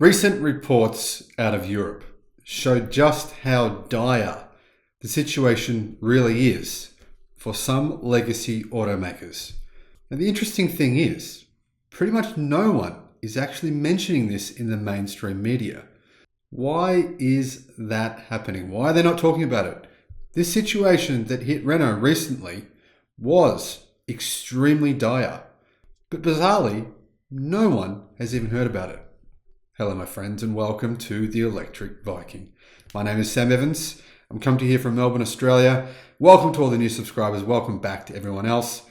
Recent reports out of Europe show just how dire the situation really is for some legacy automakers. And the interesting thing is, pretty much no one is actually mentioning this in the mainstream media. Why is that happening? Why are they not talking about it? This situation that hit Renault recently was extremely dire, but bizarrely, no one has even heard about it. Hello my friends and welcome to the Electric Viking. My name is Sam Evans. I'm coming to you here from Melbourne, Australia. Welcome to all the new subscribers. Welcome back to everyone else.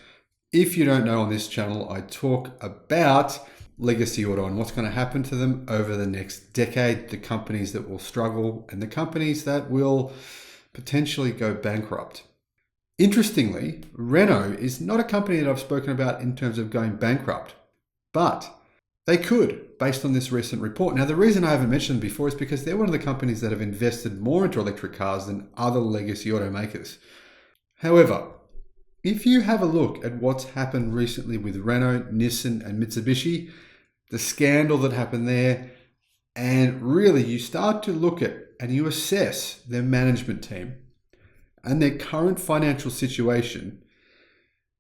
If you don't know, on this channel, I talk about legacy auto and what's going to happen to them over the next decade, the companies that will struggle and the companies that will potentially go bankrupt. Interestingly, Renault is not a company that I've spoken about in terms of going bankrupt, but they could, based on this recent report. Now, the reason I haven't mentioned them before is because they're one of the companies that have invested more into electric cars than other legacy automakers. However, if you have a look at what's happened recently with Renault, Nissan and Mitsubishi, the scandal that happened there, and really you start to look at and you assess their management team and their current financial situation,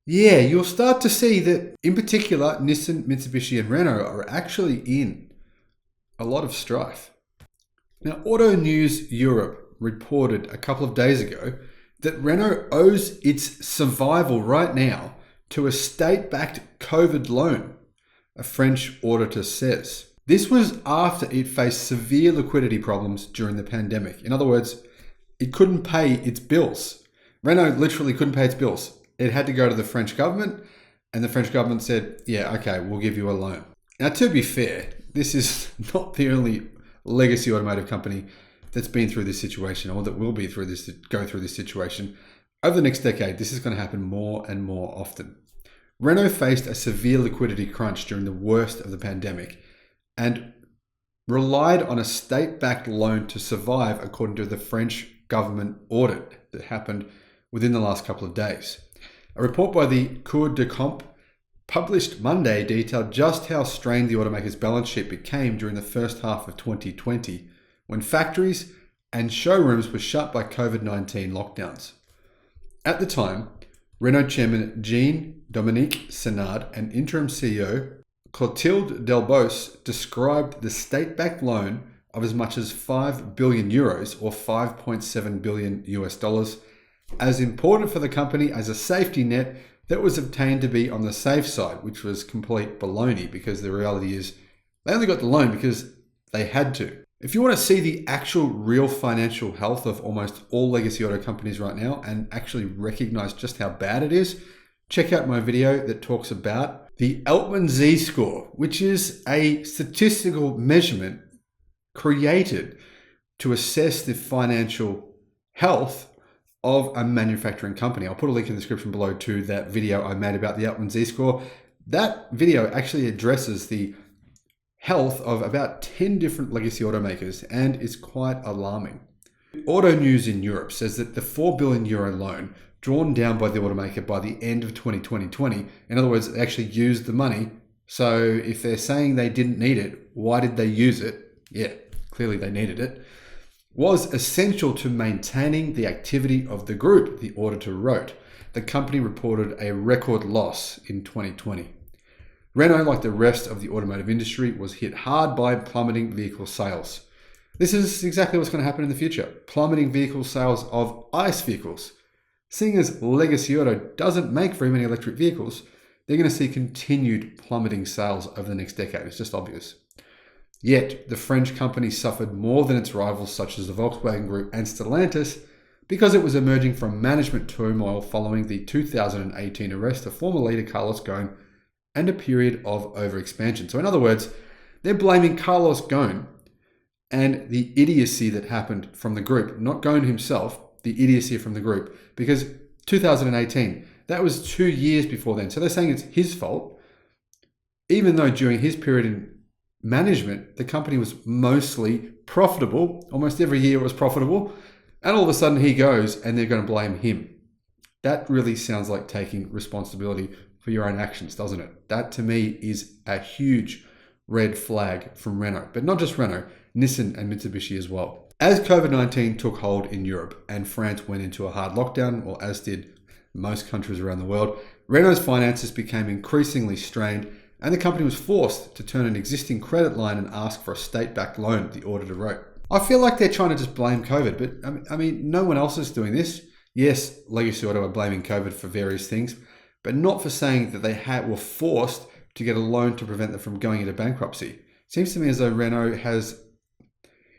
you'll start to see that, in particular, Nissan, Mitsubishi and Renault are actually in a lot of strife. Now, Auto News Europe reported a couple of days ago that Renault owes its survival right now to a state-backed COVID loan, a French auditor says. This was after it faced severe liquidity problems during the pandemic. In other words, it couldn't pay its bills. Renault literally couldn't pay its bills. It had to go to the French government, and the French government said, yeah, okay, we'll give you a loan. Now, to be fair, this is not the only legacy automotive company that's been through this situation or that will be go through this situation. Over the next decade, this is going to happen more and more often. Renault faced a severe liquidity crunch during the worst of the pandemic and relied on a state-backed loan to survive, according to the French government audit that happened within the last couple of days. A report by the Cour des Comptes published Monday detailed just how strained the automaker's balance sheet became during the first half of 2020, when factories and showrooms were shut by COVID-19 lockdowns. At the time, Renault chairman Jean-Dominique Senard and interim CEO Clotilde Delbos described the state-backed loan of as much as 5 billion euros or $5.7 billion US as important for the company as a safety net that was obtained to be on the safe side, which was complete baloney, because the reality is they only got the loan because they had to. If you want to see the actual real financial health of almost all legacy auto companies right now and actually recognize just how bad it is, check out my video that talks about the Altman Z Score, which is a statistical measurement created to assess the financial health of a manufacturing company. I'll put a link in the description below to that video I made about the Auditor Z Score. That video actually addresses the health of about 10 different legacy automakers and is quite alarming. Auto News in Europe says that the 4 billion euro loan drawn down by the automaker by the end of 2020, in other words, they actually used the money. So if they're saying they didn't need it, why did they use it? Yeah, clearly they needed it. Was essential to maintaining the activity of the group, the auditor wrote. The company reported a record loss in 2020. Renault, like the rest of the automotive industry, was hit hard by plummeting vehicle sales. This is exactly what's going to happen in the future. Plummeting vehicle sales of ICE vehicles. Seeing as legacy auto doesn't make very many electric vehicles, they're going to see continued plummeting sales over the next decade. It's just obvious. Yet, the French company suffered more than its rivals such as the Volkswagen Group and Stellantis because it was emerging from management turmoil following the 2018 arrest of former leader Carlos Ghosn and a period of overexpansion. So in other words, they're blaming Carlos Ghosn and the idiocy that happened from the group, not Ghosn himself, the idiocy from the group, because 2018, that was 2 years before then. So they're saying it's his fault, even though during his period in management, the company was mostly profitable. Almost every year it was profitable. And all of a sudden he goes and they're going to blame him. That really sounds like taking responsibility for your own actions, doesn't it? That to me is a huge red flag from Renault, but not just Renault, Nissan and Mitsubishi as well. As COVID-19 took hold in Europe and France went into a hard lockdown, or as did most countries around the world, Renault's finances became increasingly strained and the company was forced to turn an existing credit line and ask for a state-backed loan, the auditor wrote. I feel like they're trying to just blame COVID, but I mean, no one else is doing this. Yes, Legacy Auto are blaming COVID for various things, but not for saying that they were forced to get a loan to prevent them from going into bankruptcy. Seems to me as though Renault is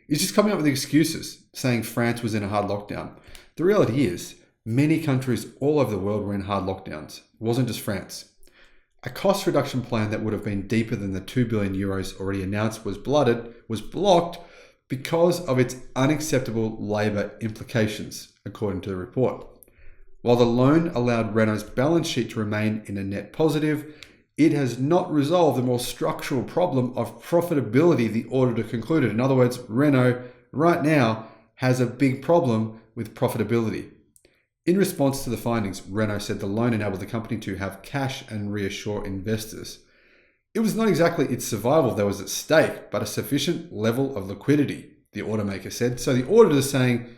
just coming up with excuses, saying France was in a hard lockdown. The reality is, many countries all over the world were in hard lockdowns. It wasn't just France. A cost reduction plan that would have been deeper than the 2 billion euros already announced was blocked because of its unacceptable labour implications, according to the report. While the loan allowed Renault's balance sheet to remain in a net positive, it has not resolved the more structural problem of profitability, the auditor concluded. In other words, Renault right now has a big problem with profitability. In response to the findings, Renault said the loan enabled the company to have cash and reassure investors. It was not exactly its survival that was at stake, but a sufficient level of liquidity, the automaker said. So the auditor is saying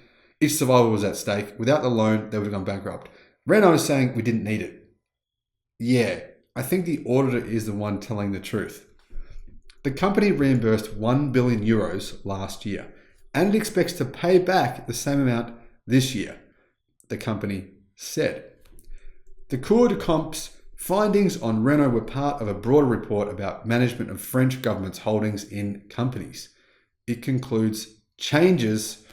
its survival was at stake. Without the loan, they would have gone bankrupt. Renault is saying we didn't need it. Yeah, I think the auditor is the one telling the truth. The company reimbursed 1 billion euros last year, and it expects to pay back the same amount this year, the company said. The Cour des Comptes findings on Renault were part of a broader report about management of French government's holdings in companies. It concludes changes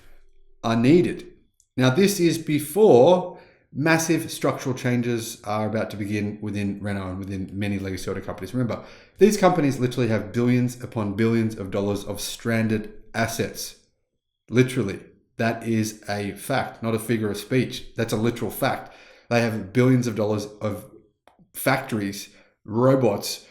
are needed. Now, this is before massive structural changes are about to begin within Renault and within many legacy auto companies. Remember, these companies literally have billions upon billions of dollars of stranded assets. Literally, that is a fact, not a figure of speech. That's a literal fact. They have billions of dollars of factories, robots,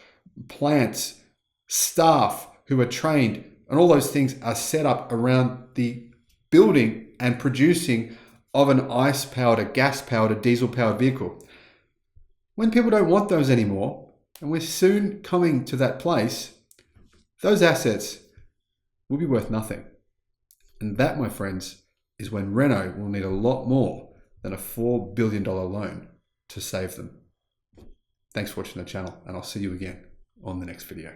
plants, staff who are trained, and all those things are set up around the building and producing of an ICE-powered, a gas-powered, a diesel-powered vehicle. When people don't want those anymore, and we're soon coming to that place, those assets will be worth nothing. And that, my friends, is when Renault will need a lot more than a $4 billion loan to save them. Thanks for watching the channel, and I'll see you again on the next video.